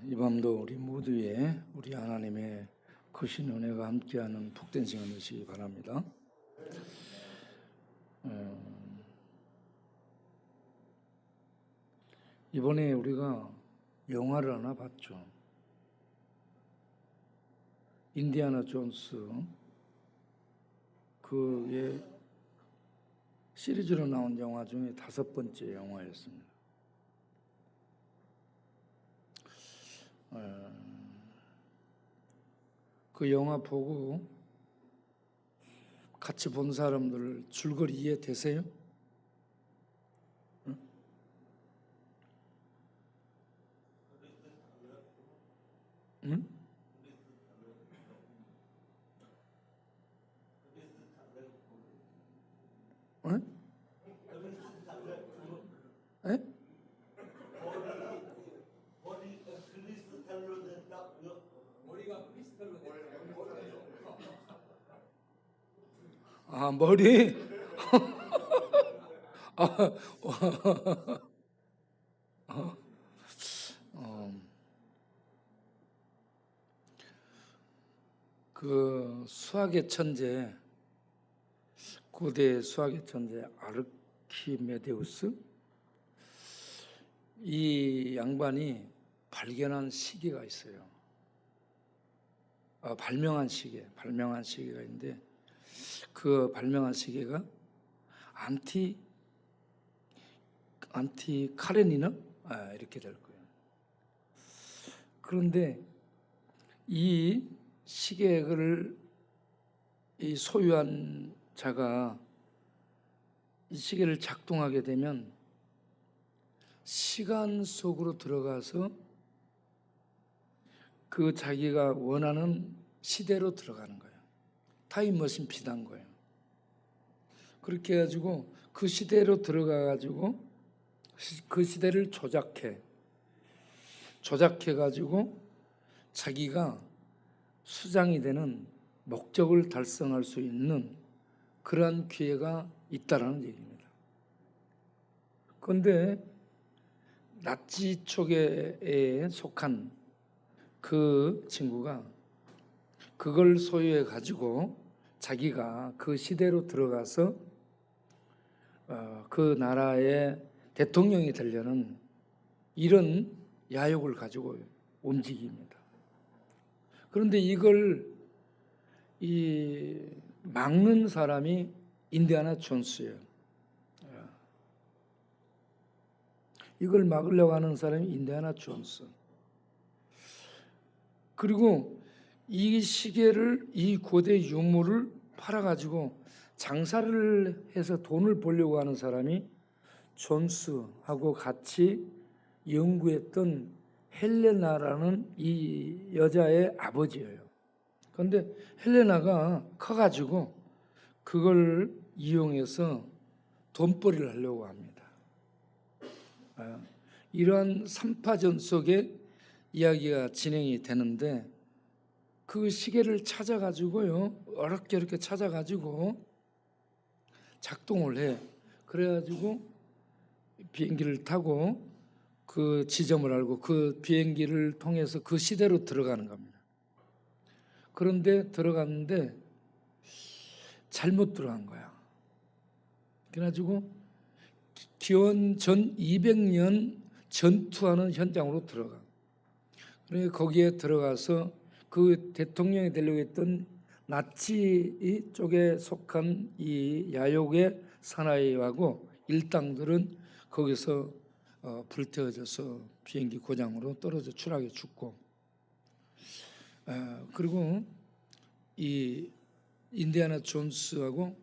이 밤도 우리 모두의 우리 하나님의 크신 은혜가 함께하는 복된 시간 되시기 바랍니다. 이번에 우리가 영화를 하나 봤죠. 인디아나 존스, 그의 시리즈로 나온 영화 중에 5번째 영화였습니다. 그 영화 보고 같이 본 사람들 줄거리 이해되세요? 응? 응? 에? 아, 머리? 그 수학의 천재, 고대 수학의 천재 아르키메데우스, 이 양반이 발견한 시계가 있어요. 발명한 시계가 있는데, 그 발명한 시계가 안티 카레니나 이렇게 될 거예요. 그런데 이 시계를 소유한 자가 이 시계를 작동하게 되면 시간 속으로 들어가서 그 자기가 원하는 시대로 들어가는 거예요. 타임머신 비단 거예요. 그렇게 해가지고 그 시대로 들어가가지고 그 시대를 조작해가지고 자기가 수장이 되는 목적을 달성할 수 있는 그러한 기회가 있다라는 얘기입니다. 그런데 나치 쪽에 속한 그 친구가 그걸 소유해 가지고 자기가 그 시대로 들어가서 그 나라의 대통령이 되려는 이런 야욕을 가지고 움직입니다. 그런데 이걸 막는 사람이 인디아나 존스예요. 이걸 막으려고 하는 사람이 인디아나 존스. 그리고 이 시계를, 이 고대 유물을 팔아가지고 장사를 해서 돈을 벌려고 하는 사람이 존스하고 같이 연구했던 헬레나라는 이 여자의 아버지예요. 그런데 헬레나가 커가지고 그걸 이용해서 돈벌이를 하려고 합니다. 이러한 삼파전 속에 이야기가 진행이 되는데 그 시계를 찾아가지고요, 어렵게 찾아가지고 작동을 해. 그래가지고 비행기를 타고 그 지점을 알고 그 비행기를 통해서 그 시대로 들어가는 겁니다. 그런데 들어갔는데 잘못 들어간 거야. 그래가지고 기원 전 200년 전투하는 현장으로 들어가. 그래 거기에 들어가서 그 대통령이 되려고 했던 나치 쪽에 속한 이 야욕의 사나이하고 일당들은 거기서 불태워져서 비행기 고장으로 떨어져 추락해 죽고, 그리고 이 인디아나 존스하고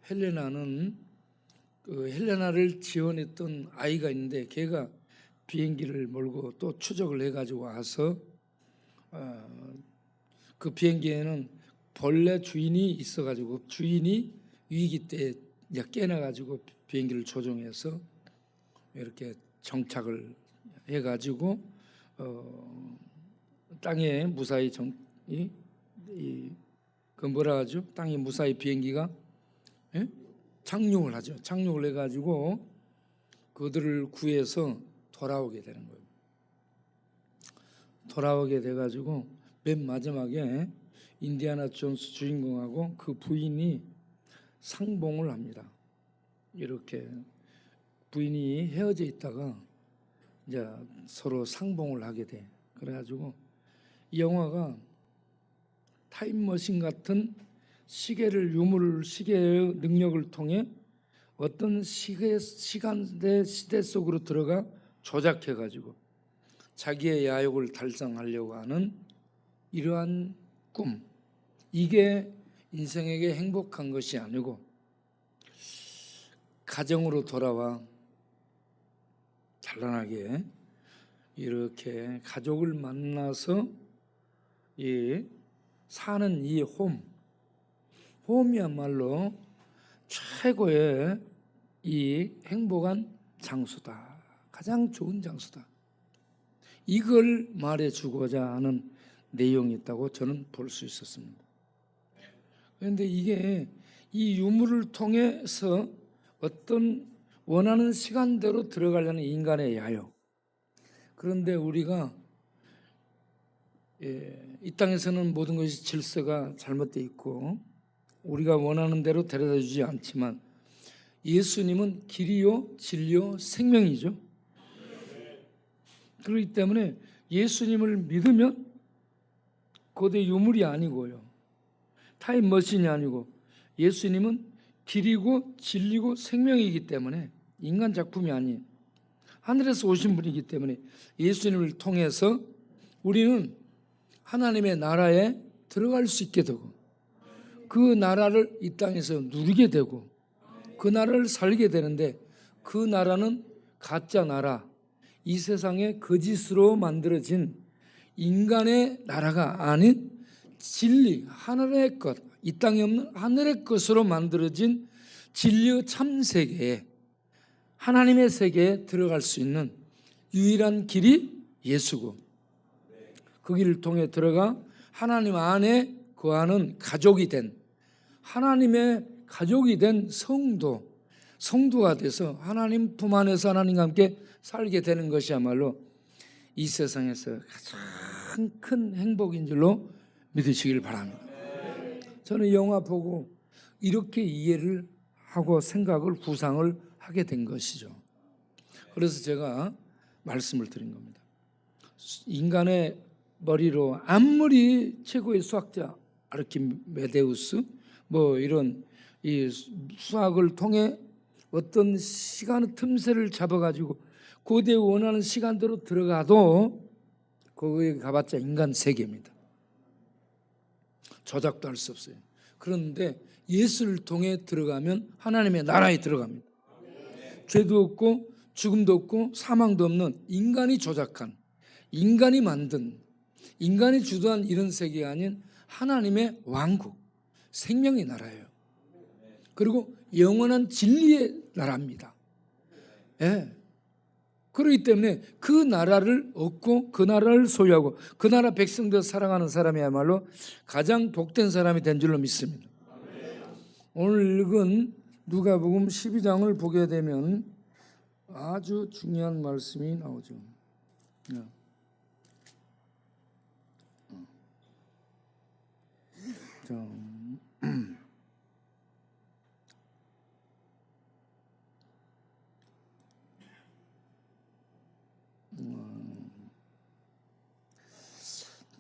헬레나는 그 헬레나를 지원했던 아이가 있는데 걔가 비행기를 몰고 또 추적을 해가지고 와서 그 비행기에는 본래 주인이 있어가지고 주인이 위기 때 깨나가지고 비행기를 조종해서 이렇게 정착을 해가지고 땅에 무사히 그 뭐라 하죠? 땅에 무사히 비행기가 착륙을 하죠. 착륙을 해가지고 그들을 구해서 돌아오게 되는 거예요. 돌아오게 돼가지고 맨 마지막에 인디아나 존스 주인공하고 그 부인이 상봉을 합니다. 이렇게 부인이 헤어져 있다가 이제 서로 상봉을 하게 돼. 그래가지고 이 영화가 타임머신 같은 시계의 능력을 통해 어떤 시간대 시대 속으로 들어가 조작해가지고 자기의 야욕을 달성하려고 하는 이러한 꿈, 이게 인생에게 행복한 것이 아니고 가정으로 돌아와 찬란하게 이렇게 가족을 만나서 사는 이 홈이야말로 최고의 이 행복한 장소다. 가장 좋은 장소다. 이걸 말해주고자 하는 내용이 있다고 저는 볼 수 있었습니다. 그런데 이게 이 유물을 통해서 어떤 원하는 시간대로 들어가려는 인간의 야욕. 그런데 우리가 이 땅에서는 모든 것이 질서가 잘못되어 있고 우리가 원하는 대로 데려다 주지 않지만 예수님은 길이요 진리요 생명이죠. 그렇기 때문에 예수님을 믿으면 고대 유물이 아니고요, 타임머신이 아니고 예수님은 길이고 진리고 생명이기 때문에 인간 작품이 아닌 하늘에서 오신 분이기 때문에 예수님을 통해서 우리는 하나님의 나라에 들어갈 수 있게 되고 그 나라를 이 땅에서 누리게 되고 그 나라를 살게 되는데, 그 나라는 가짜 나라, 이 세상에 거짓으로 만들어진 인간의 나라가 아닌 진리, 하늘의 것, 이 땅에 없는 하늘의 것으로 만들어진 진리의 참 세계에, 하나님의 세계에 들어갈 수 있는 유일한 길이 예수고, 그 길을 통해 들어가 하나님 안에 거하는 가족이 된, 하나님의 가족이 된 성도가 돼서 하나님 품 안에서 하나님과 함께 살게 되는 것이야말로 이 세상에서 가장 큰 행복인 줄로 믿으시길 바랍니다. 저는 영화 보고 이렇게 이해를 하고 생각을, 구상을 하게 된 것이죠. 그래서 제가 말씀을 드린 겁니다. 인간의 머리로 아무리 최고의 수학자 아르키메데우스 이런 이 수학을 통해 어떤 시간의 틈새를 잡아가지고 고대에 원하는 시간대로 들어가도 거기에 가봤자 인간 세계입니다. 조작도 할 수 없어요. 그런데 예수를 통해 들어가면 하나님의 나라에 들어갑니다. 죄도 없고 죽음도 없고 사망도 없는 인간이 조작한, 인간이 만든, 인간이 주도한 이런 세계가 아닌 하나님의 왕국, 생명의 나라예요. 그리고 영원한 진리의 나라입니다. 그렇기 때문에 그 나라를 얻고 그 나라를 소유하고 그 나라 백성들 사랑하는 사람이야말로 가장 복된 사람이 된 줄로 믿습니다. 오늘 읽은 누가복음 12장을 보게 되면 아주 중요한 말씀이 나오죠.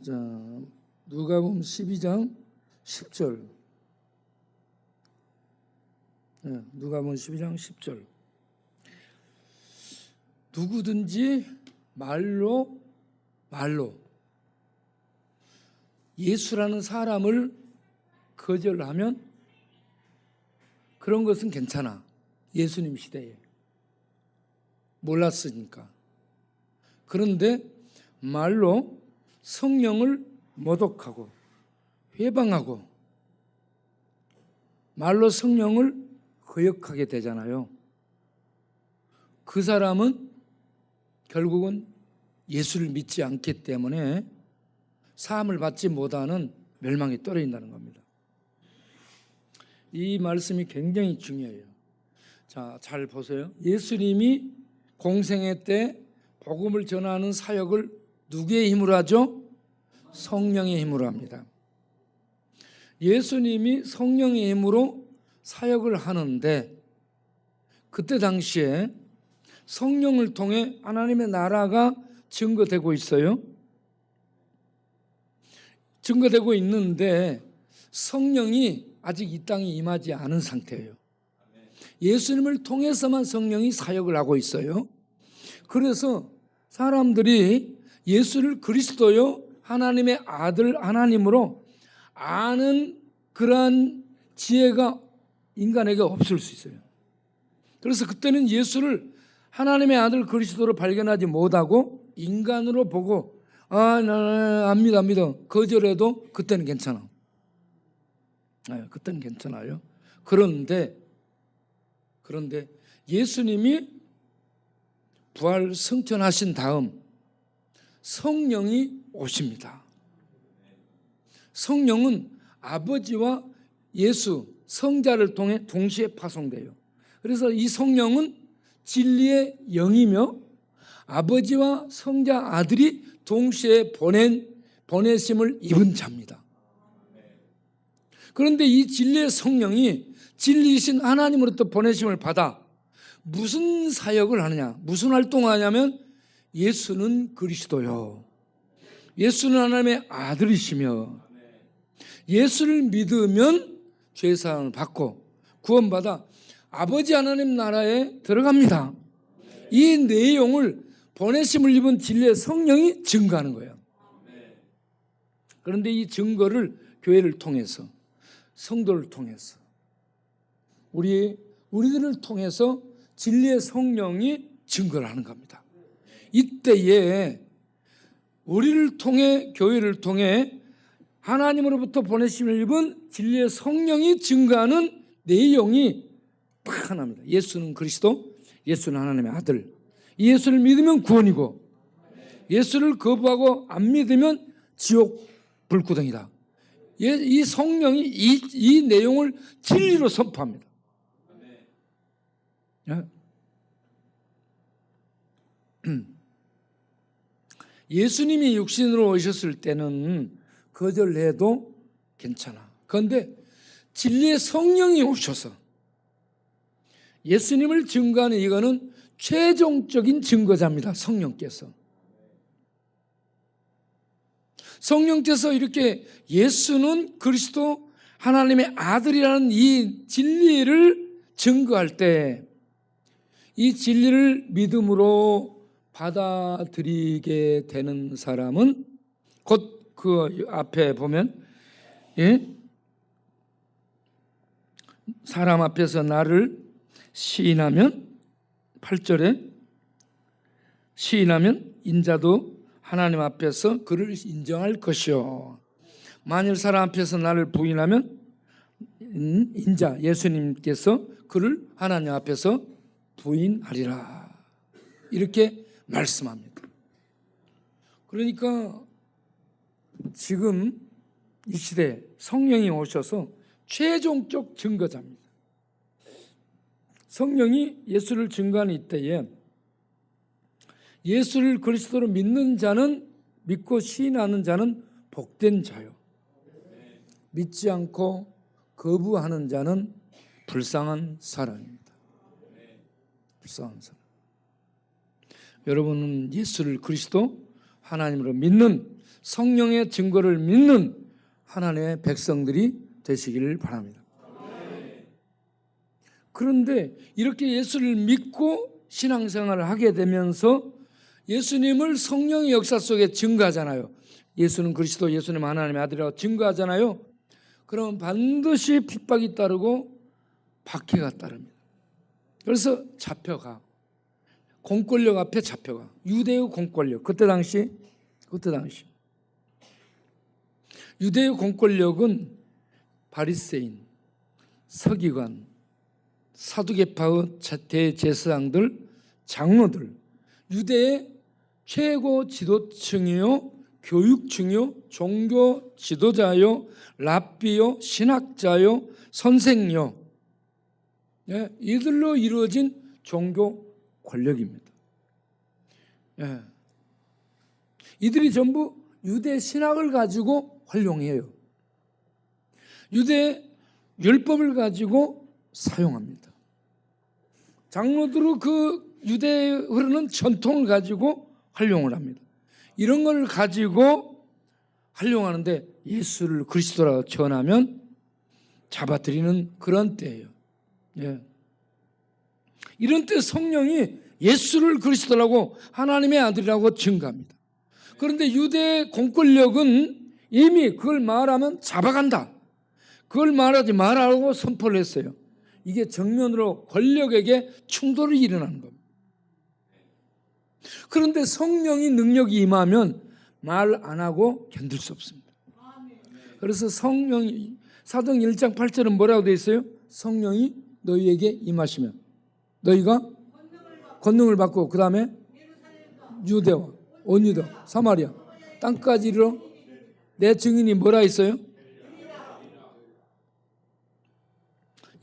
자, 누가복음 12장 10절. 누가복음 12장 10절. 누구든지 말로 예수라는 사람을 거절하면 그런 것은 괜찮아. 예수님 시대에 몰랐으니까. 그런데 말로 성령을 모독하고 회방하고 말로 성령을 거역하게 되잖아요. 그 사람은 결국은 예수를 믿지 않기 때문에 사함을 받지 못하는 멸망에 떨어진다는 겁니다. 이 말씀이 굉장히 중요해요. 자, 잘 보세요. 예수님이 공생애 때 복음을 전하는 사역을 누구의 힘으로 하죠? 성령의 힘으로 합니다. 예수님이 성령의 힘으로 사역을 하는데 그때 당시에 성령을 통해 하나님의 나라가 증거되고 있어요. 증거되고 있는데 성령이 아직 이 땅에 임하지 않은 상태예요. 예수님을 통해서만 성령이 사역을 하고 있어요. 그래서 사람들이 예수를 그리스도요 하나님의 아들 하나님으로 아는 그러한 지혜가 인간에게 없을 수 있어요. 그래서 그때는 예수를 하나님의 아들 그리스도로 발견하지 못하고 인간으로 보고 나 안 믿어 거절해도 그때는 괜찮아. 그때는 괜찮아요. 그런데 예수님이 부활 승천하신 다음 성령이 오십니다. 성령은 아버지와 예수 성자를 통해 동시에 파송돼요. 그래서 이 성령은 진리의 영이며 아버지와 성자 아들이 동시에 보내심을 입은 자입니다. 그런데 이 진리의 성령이 진리이신 하나님으로부터 보내심을 받아 무슨 사역을 하느냐, 무슨 활동을 하냐면 예수는 그리스도요. 예수는 하나님의 아들이시며 예수를 믿으면 죄사함을 받고 구원받아 아버지 하나님 나라에 들어갑니다. 이 내용을 보내심을 입은 진리의 성령이 증거하는 거예요. 그런데 이 증거를 교회를 통해서 성도를 통해서 우리들을 통해서 진리의 성령이 증거를 하는 겁니다. 이때에 우리를 통해 교회를 통해 하나님으로부터 보내심을 입은 진리의 성령이 증거하는 내용이 딱 하나입니다. 예수는 그리스도, 예수는 하나님의 아들. 이 예수를 믿으면 구원이고 예수를 거부하고 안 믿으면 지옥 불구덩이다. 이 성령이 이 내용을 진리로 선포합니다. 예수님이 육신으로 오셨을 때는 거절해도 괜찮아. 그런데 진리의 성령이 오셔서 예수님을 증거하는 이거는 최종적인 증거자입니다. 성령께서 이렇게 예수는 그리스도 하나님의 아들이라는 이 진리를 증거할 때 이 진리를 믿음으로 받아들이게 되는 사람은 곧 그 앞에 보면 사람 앞에서 나를 시인하면 8절에 시인하면 인자도 하나님 앞에서 그를 인정할 것이요 만일 사람 앞에서 나를 부인하면 인자 예수님께서 그를 하나님 앞에서 부인하리라 이렇게 말씀합니다. 그러니까 지금 이 시대에 성령이 오셔서 최종적 증거자입니다. 성령이 예수를 증거하는 이때에 예수를 그리스도로 믿는 자는 믿고 시인하는 자는 복된 자요. 믿지 않고 거부하는 자는 불쌍한 사람입니다. 불쌍한 사람. 여러분은 예수를 그리스도 하나님으로 믿는 성령의 증거를 믿는 하나님의 백성들이 되시기를 바랍니다. 그런데 이렇게 예수를 믿고 신앙생활을 하게 되면서 예수님을 성령의 역사 속에 증거하잖아요. 예수는 그리스도, 예수님 하나님의 아들이라고 증거하잖아요. 그러면 반드시 핍박이 따르고 박해가 따릅니다. 그래서 잡혀가. 공권력 앞에 잡혀가. 유대의 공권력. 그때 당시 유대의 공권력은 바리새인, 서기관, 사두개파의 대제사장들, 장로들, 유대의 최고 지도층이요, 교육층이요, 종교 지도자요, 랍비요, 신학자요, 선생요, 이들로 이루어진 종교 권력입니다. 이들이 전부 유대 신학을 가지고 활용해요. 유대 율법을 가지고 사용합니다. 장로들은 그 유대에 흐르는 전통을 가지고 활용을 합니다. 이런 걸 가지고 활용하는데 예수를 그리스도라고 전하면 잡아들이는 그런 때예요. 예. 이런 때 성령이 예수를 그리스도라고 하나님의 아들이라고 증거합니다. 그런데 유대 공권력은 이미 그걸 말하면 잡아간다. 그걸 말하지 말라고 선포를 했어요. 이게 정면으로 권력에게 충돌이 일어나는 겁니다. 그런데 성령이 능력이 임하면 말 안 하고 견딜 수 없습니다. 그래서 성령이 사도행 1장 8절은 뭐라고 되어 있어요? 성령이 너희에게 임하시면 너희가 권능을 받고 그 다음에 유대와 온 유다 사마리아 땅까지 이르러 내 증인이 뭐라 있어요?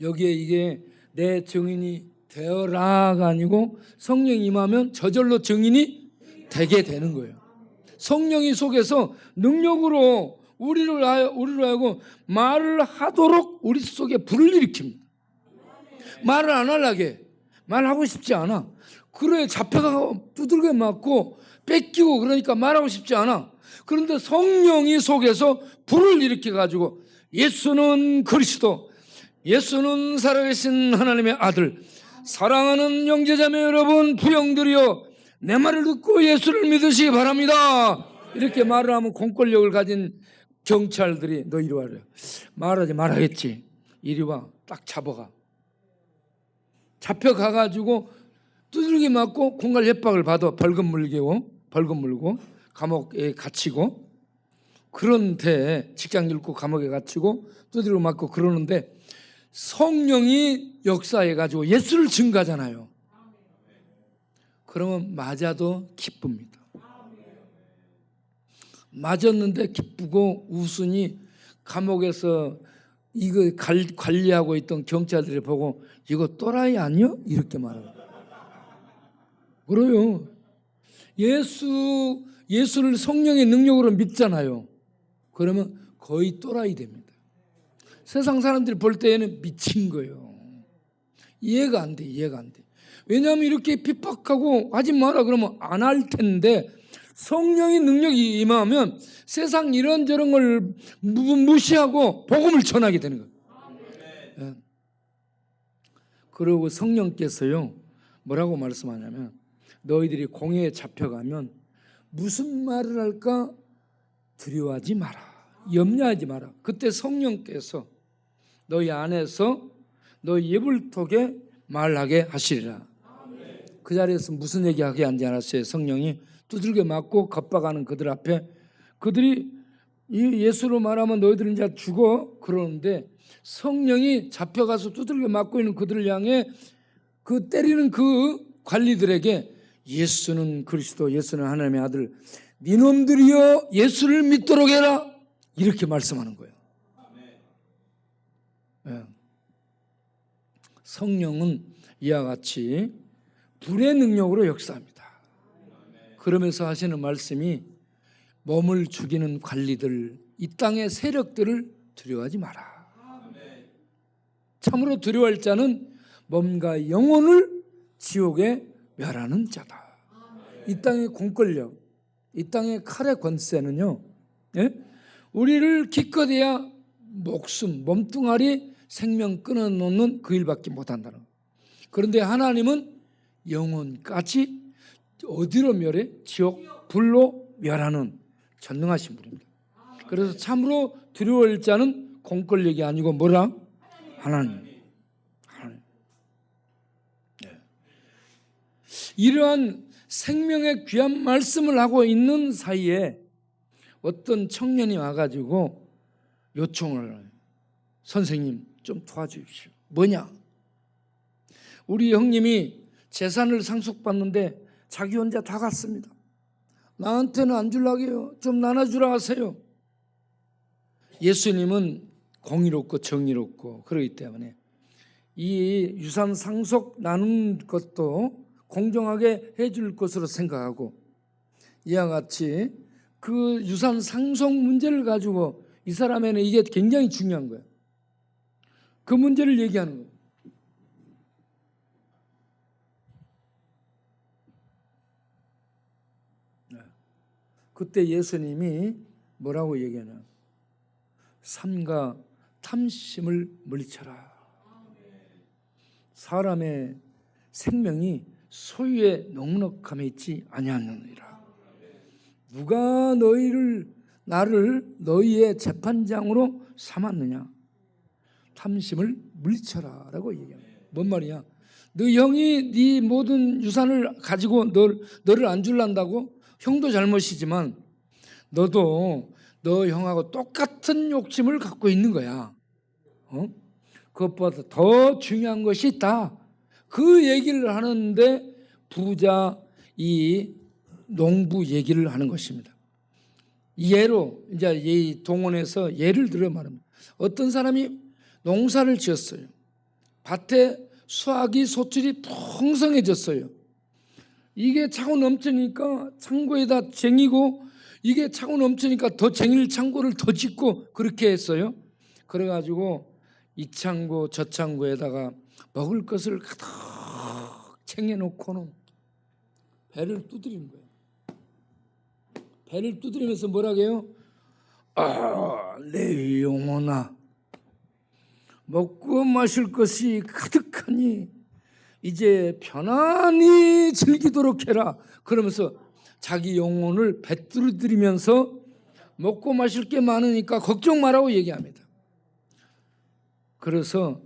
여기에 이게 내 증인이 되어라가 아니고 성령이 임하면 저절로 증인이 되게 되는 거예요. 성령이 속에서 능력으로 우리를 하여금 말을 하도록 우리 속에 불을 일으킵니다. 말을 안 하려게 말하고 싶지 않아. 그래 잡혀가고 두들겨 맞고 뺏기고 그러니까 말하고 싶지 않아. 그런데 성령이 속에서 불을 일으켜가지고 예수는 그리스도, 예수는 살아계신 하나님의 아들, 사랑하는 형제자매 여러분 부형들이여 내 말을 듣고 예수를 믿으시기 바랍니다. 이렇게 말을 하면 공권력을 가진 경찰들이 너 이리 와라. 말하지 말아야겠지. 이리 와. 딱 잡아가. 잡혀가가지고 두들기 맞고 공갈 협박을 받아 벌금 물고 감옥에 갇히고 그런데 직장 잃고 감옥에 갇히고 두드리고 맞고 그러는데 성령이 역사해가지고 예수를 증거하잖아요. 그러면 맞아도 기쁩니다. 맞았는데 기쁘고 웃으니 감옥에서 이거 관리하고 있던 경찰들이 보고 이거 또라이 아니요? 이렇게 말해요. 그래요. 예수를 성령의 능력으로 믿잖아요. 그러면 거의 또라이 됩니다. 세상 사람들이 볼 때에는 미친 거예요. 이해가 안 돼. 왜냐하면 이렇게 핍박하고 하지 마라 그러면 안 할 텐데 성령의 능력이 임하면 세상 이런저런 걸 무시하고 복음을 전하게 되는 거예요. 네. 그리고 성령께서요 뭐라고 말씀하냐면 너희들이 공회에 잡혀가면 무슨 말을 할까 두려워하지 마라. 염려하지 마라. 그때 성령께서 너희 안에서 너희 입을 통해 말하게 하시리라. 그 자리에서 무슨 얘기하게 한지 알았어요. 성령이 두들겨 맞고 겁박하는 그들 앞에 그들이 이 예수로 말하면 너희들은 이제 죽어 그러는데 성령이 잡혀가서 두들겨 맞고 있는 그들을 향해 그 때리는 그 관리들에게 예수는 그리스도, 예수는 하나님의 아들, 니놈들이여 예수를 믿도록 해라 이렇게 말씀하는 거예요. 네. 성령은 이와 같이 불의 능력으로 역사합니다. 그러면서 하시는 말씀이 몸을 죽이는 관리들, 이 땅의 세력들을 두려워하지 마라. 참으로 두려워할 자는 몸과 영혼을 지옥에 멸하는 자다. 이 땅의 공권력, 이 땅의 칼의 권세는요, 예? 우리를 기껏해야 목숨, 몸뚱아리 생명 끊어놓는 그 일밖에 못한다는 거예요. 그런데 하나님은 영혼까지 어디로 멸해? 지옥 불로 멸하는 전능하신 분입니다. 그래서 참으로 두려워할 자는 공권력이 아니고 뭐라? 하나님. 네. 이러한 생명의 귀한 말씀을 하고 있는 사이에 어떤 청년이 와가지고 요청을 해요. 선생님 좀 도와주십시오. 뭐냐? 우리 형님이 재산을 상속받는데 자기 혼자 다 갔습니다. 나한테는 안 주려고요. 좀 나눠주라 하세요. 예수님은 공의롭고 정의롭고 그러기 때문에 이 유산 상속 나눈 것도 공정하게 해줄 것으로 생각하고 이와 같이 그 유산 상속 문제를 가지고 이 사람에는 이게 굉장히 중요한 거예요. 그 문제를 얘기하는 거예요. 그때 예수님이 뭐라고 얘기하냐? 삼가 탐심을 물리쳐라. 사람의 생명이 소유의 넉넉함에 있지 아니하느니라. 누가 나를 너희의 재판장으로 삼았느냐? 탐심을 물리쳐라라고 얘기합니다. 뭔 말이야? 너 형이 네 모든 유산을 가지고 너를 안 줄란다고? 형도 잘못이지만 너도 너 형하고 똑같은 욕심을 갖고 있는 거야. 그것보다 더 중요한 것이 있다. 그 얘기를 하는데 부자 이 농부 얘기를 하는 것입니다. 예로 이제 이 동원에서 예를 들어 말합니다. 어떤 사람이 농사를 지었어요. 밭에 수확이 소출이 풍성해졌어요. 이게 차고 넘치니까 창고에다 쟁이고 이게 차고 넘치니까 더 쟁일 창고를 더 짓고 그렇게 했어요. 그래가지고 이 창고 저 창고에다가 먹을 것을 가득 챙겨놓고는 배를 두드리는 거예요. 배를 두드리면서 뭐라고 해요? 내 영혼아, 먹고 마실 것이 가득하니 이제 편안히 즐기도록 해라. 그러면서 자기 영혼을 배두드리면서 먹고 마실 게 많으니까 걱정 마라고 얘기합니다. 그래서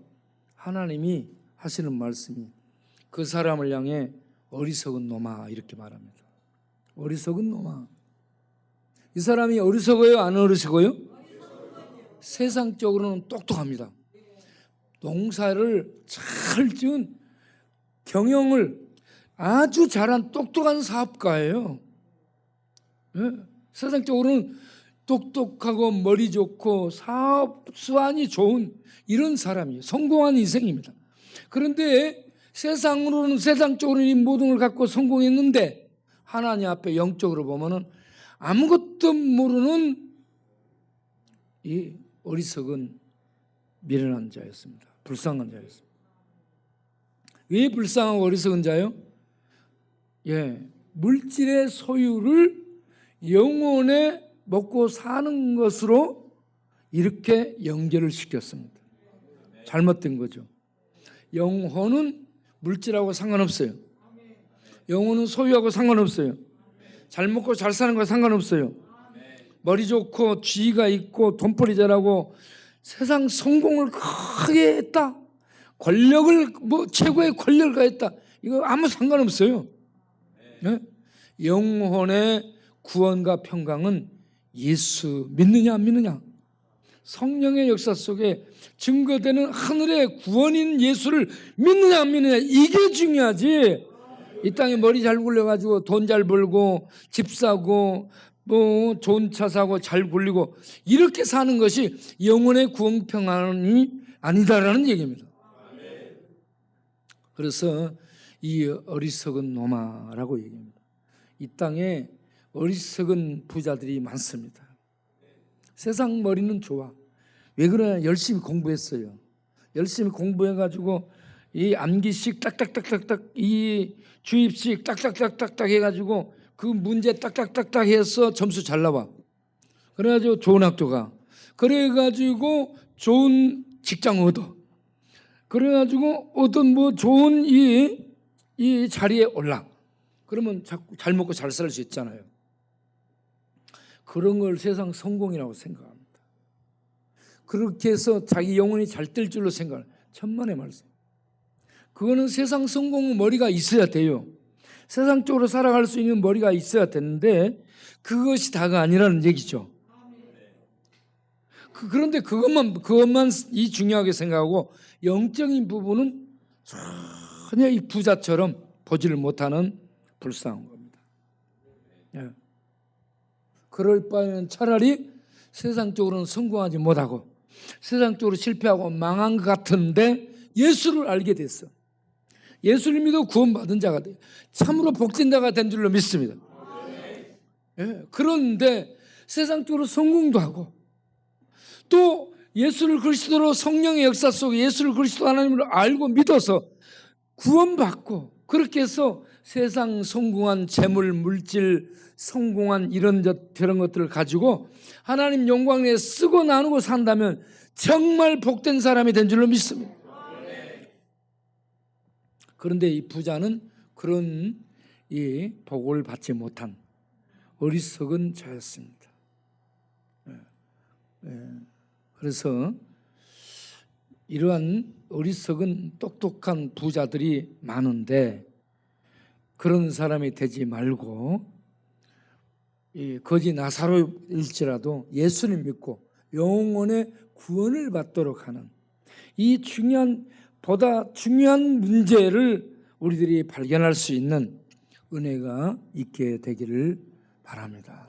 하나님이 하시는 말씀이 그 사람을 향해 어리석은 놈아 이렇게 말합니다. 어리석은 놈아. 이 사람이 어리석어요? 안 어리석어요? 세상적으로는 똑똑합니다. 농사를 잘 지은 경영을 아주 잘한 똑똑한 사업가예요. 네? 세상적으로는 똑똑하고 머리 좋고 사업 수완이 좋은 이런 사람이에요. 성공한 인생입니다. 그런데 세상적으로는 이 모든 걸 갖고 성공했는데 하나님 앞에 영적으로 보면은 아무것도 모르는 이 어리석은 미련한 자였습니다. 불쌍한 자였습니다. 왜 불쌍하고 어리석은 자요? 물질의 소유를 영혼에 먹고 사는 것으로 이렇게 연결을 시켰습니다. 잘못된 거죠. 영혼은 물질하고 상관없어요. 영혼은 소유하고 상관없어요. 잘 먹고 잘 사는 거 상관없어요. 머리 좋고 지위가 있고 돈벌이 잘하고 세상 성공을 크게 했다. 권력을 최고의 권력을 가했다. 이거 아무 상관없어요. 네? 영혼의 구원과 평강은 예수 믿느냐 안 믿느냐. 성령의 역사 속에 증거되는 하늘의 구원인 예수를 믿느냐 안 믿느냐 이게 중요하지. 이 땅에 머리 잘 굴려가지고 돈 잘 벌고 집 사고 뭐 좋은 차 사고 잘 굴리고 이렇게 사는 것이 영혼의 구원 평안이 아니다라는 얘기입니다. 그래서 이 어리석은 놈아라고 얘기합니다. 이 땅에 어리석은 부자들이 많습니다. 세상 머리는 좋아. 왜 그러냐? 열심히 공부했어요. 열심히 공부해가지고 이 암기식 딱딱딱딱딱 이 주입식 딱딱딱딱딱 해가지고 그 문제 딱딱딱딱 해서 점수 잘 나와. 그래가지고 좋은 학교 가. 그래가지고 좋은 직장 얻어. 그래가지고 어떤 뭐 좋은 이 자리에 올라. 그러면 자꾸 잘 먹고 잘 살 수 있잖아요. 그런 걸 세상 성공이라고 생각합니다. 그렇게 해서 자기 영혼이 잘 뜰 줄로 생각해요. 천만의 말씀. 그거는 세상 성공 머리가 있어야 돼요. 세상적으로 살아갈 수 있는 머리가 있어야 되는데 그것이 다가 아니라는 얘기죠. 그런데 그것만 이 중요하게 생각하고 영적인 부분은 전혀 이 부자처럼 보지를 못하는 불쌍한 겁니다. 그럴 바에는 차라리 세상적으로는 성공하지 못하고 세상적으로 실패하고 망한 것 같은데 예수를 알게 됐어. 예수를 믿어 구원받은 자가 돼. 참으로 복된 자가 된 줄로 믿습니다. 예, 그런데 세상적으로 성공도 하고 또 예수를 그리스도로 성령의 역사 속에 예수를 그리스도 하나님으로 알고 믿어서 구원받고 그렇게 해서 세상 성공한 재물, 물질, 성공한 이런 저런 것들을 가지고 하나님 영광 내에 쓰고 나누고 산다면 정말 복된 사람이 된 줄로 믿습니다. 그런데 이 부자는 그런 이 복을 받지 못한 어리석은 자였습니다. 그래서 이러한 어리석은 똑똑한 부자들이 많은데 그런 사람이 되지 말고 이 거지 나사로일지라도 예수를 믿고 영혼의 구원을 받도록 하는 이 보다 중요한 문제를 우리들이 발견할 수 있는 은혜가 있게 되기를 바랍니다.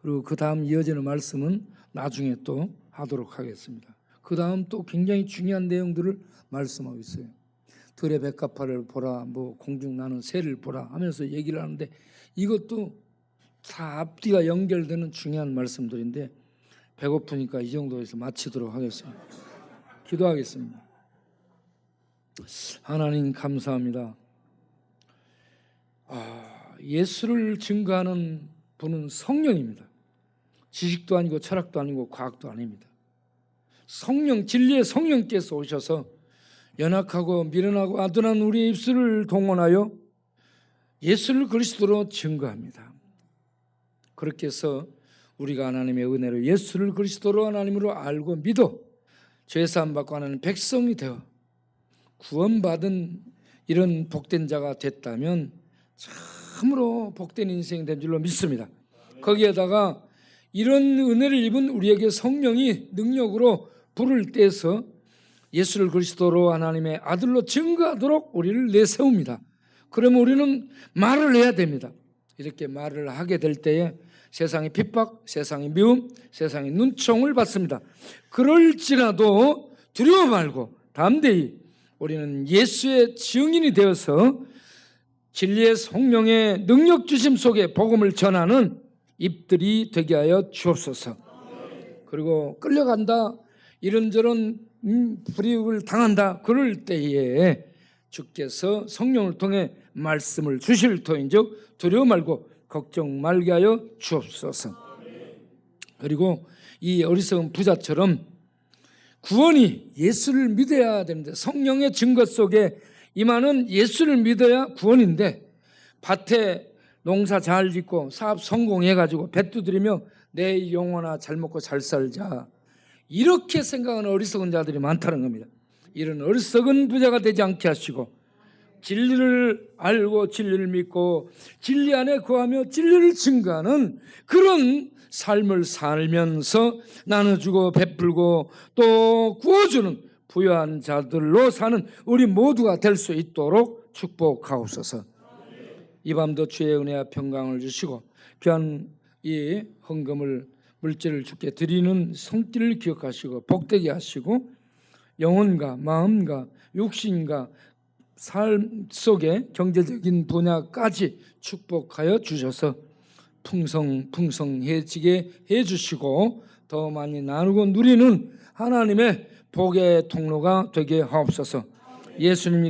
그리고 그 다음 이어지는 말씀은 나중에 또 하도록 하겠습니다. 그 다음 또 굉장히 중요한 내용들을 말씀하고 있어요. 들의 백합화를 보라, 뭐 공중 나는 새를 보라 하면서 얘기를 하는데 이것도 다 앞뒤가 연결되는 중요한 말씀들인데 배고프니까 이 정도에서 마치도록 하겠습니다. 기도하겠습니다. 하나님 감사합니다. 예수를 증거하는 분은 성령입니다. 지식도 아니고 철학도 아니고 과학도 아닙니다. 성령, 진리의 성령께서 오셔서 연약하고 미련하고 아둔한 우리의 입술을 동원하여 예수를 그리스도로 증거합니다. 그렇게 해서 우리가 하나님의 은혜로 예수를 그리스도로 하나님으로 알고 믿어 죄사함 받고 하나님 백성이 되어 구원받은 이런 복된 자가 됐다면 참으로 복된 인생이 된 줄로 믿습니다. 거기에다가 이런 은혜를 입은 우리에게 성령이 능력으로 불을 떼서 예수를 그리스도로 하나님의 아들로 증거하도록 우리를 내세웁니다. 그러면 우리는 말을 해야 됩니다. 이렇게 말을 하게 될 때에 세상의 핍박, 세상의 미움, 세상의 눈총을 받습니다. 그럴지라도 두려워 말고 담대히 우리는 예수의 증인이 되어서 진리의 성령의 능력 주심 속에 복음을 전하는 입들이 되게 하여 주옵소서. 그리고 끌려간다, 이런저런 불이익을 당한다, 그럴 때에 주께서 성령을 통해 말씀을 주실 터인즉 두려워 말고 걱정 말게 하여 주옵소서. 그리고 이 어리석은 부자처럼 구원이 예수를 믿어야 됩니다. 성령의 증거 속에 임하는 예수를 믿어야 구원인데 밭에 농사 잘 짓고 사업 성공해가지고 배 두드리며 내 영혼아 잘 먹고 잘 살자 이렇게 생각하는 어리석은 자들이 많다는 겁니다. 이런 어리석은 부자가 되지 않게 하시고 진리를 알고 진리를 믿고 진리 안에 거하며 진리를 증거하는 그런 삶을 살면서 나눠주고 베풀고 또 구워주는 부유한 자들로 사는 우리 모두가 될 수 있도록 축복하옵소서. 이 밤도 주의 은혜와 평강을 주시고 귀한 이 헌금을 물질을 주께 드리는 손길을 기억하시고 복되게 하시고 영혼과 마음과 육신과 삶 속에 경제적인 분야까지 축복하여 주셔서 풍성해지게 해주시고 더 많이 나누고 누리는 하나님의 복의 통로가 되게 하옵소서. 예수님